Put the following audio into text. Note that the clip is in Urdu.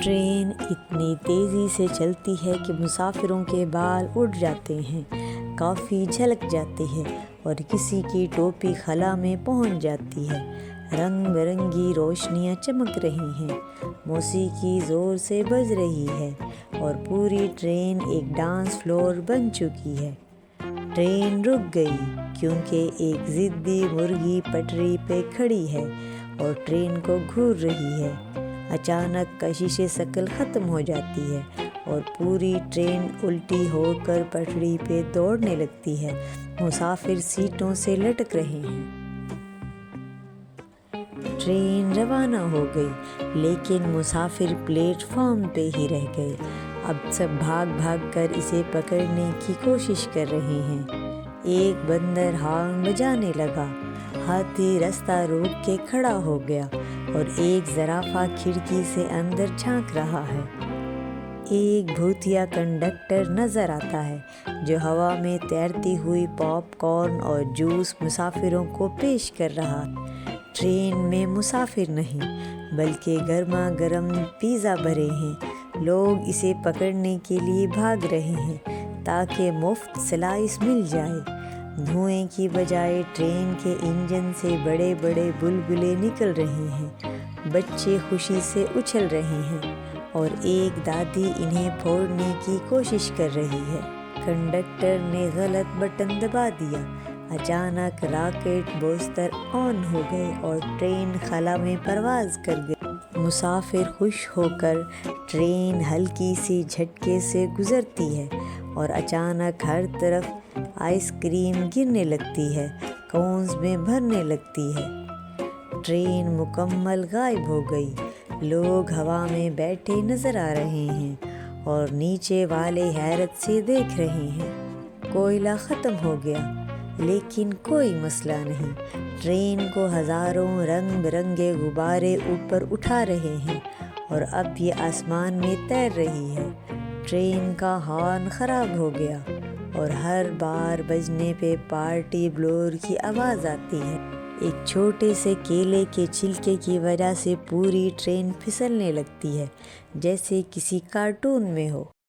ٹرین اتنی تیزی سے چلتی ہے کہ مسافروں کے بال اڑ جاتے ہیں، کافی جھلک جاتی ہے اور کسی کی ٹوپی خلا میں پہنچ جاتی ہے۔ رنگ برنگی روشنیاں چمک رہی ہیں، موسیقی زور سے بج رہی ہے اور پوری ٹرین ایک ڈانس فلور بن چکی ہے۔ ٹرین رک گئی کیونکہ ایک ضدی مرغی پٹری پہ کھڑی ہے اور ٹرین کو گھور رہی ہے۔ اچانک کشش ثقل ختم ہو جاتی ہے اور پوری ٹرین الٹی ہو کر پٹری پہ دوڑنے لگتی ہے۔ مسافر سیٹوں سے لٹک رہے ہیں۔ ٹرین روانہ ہو گئی لیکن مسافر پلیٹ فارم پہ ہی رہ گئے۔ اب سب بھاگ بھاگ کر اسے پکڑنے کی کوشش کر رہے ہیں۔ ایک بندر ہارن بجانے لگا، ہاتھی رستہ روک کے کھڑا ہو گیا اور ایک زرافہ کھڑکی سے اندر جھانک رہا ہے۔ ایک بھوتیا کنڈکٹر نظر آتا ہے جو ہوا میں تیرتی ہوئی پاپ کارن اور جوس مسافروں کو پیش کر رہا ہے۔ ٹرین میں مسافر نہیں بلکہ گرما گرم پیزا بھرے ہیں۔ لوگ اسے پکڑنے کے لیے بھاگ رہے ہیں تاکہ مفت سلائس مل جائے۔ دھوئیں کی بجائے ٹرین کے انجن سے بڑے بڑے بلبلے نکل رہے ہیں۔ بچے خوشی سے اچھل رہے ہیں اور ایک دادی انہیں پھوڑنے کی کوشش کر رہی ہے۔ کنڈکٹر نے غلط بٹن دبا دیا۔ اچانک راکٹ بوستر آن ہو گئے اور ٹرین خلا میں پرواز کر گئی۔ مسافر خوش ہو کر ٹرین ہلکی سی جھٹکے سے گزرتی ہے اور اچانک ہر طرف آئس کریم گرنے لگتی ہے، کونز میں بھرنے لگتی ہے۔ ٹرین مکمل غائب ہو گئی۔ لوگ ہوا میں بیٹھے نظر آ رہے ہیں اور نیچے والے حیرت سے دیکھ رہے ہیں۔ کوئلہ ختم ہو گیا لیکن کوئی مسئلہ نہیں۔ ٹرین کو ہزاروں رنگ برنگے غبارے اوپر اٹھا رہے ہیں اور اب یہ آسمان میں تیر رہی ہے۔ ٹرین کا ہارن خراب ہو گیا اور ہر بار بجنے پہ پارٹی بلور کی آواز آتی ہے۔ ایک چھوٹے سے کیلے کے چھلکے کی وجہ سے پوری ٹرین پھسلنے لگتی ہے جیسے کسی کارٹون میں ہو۔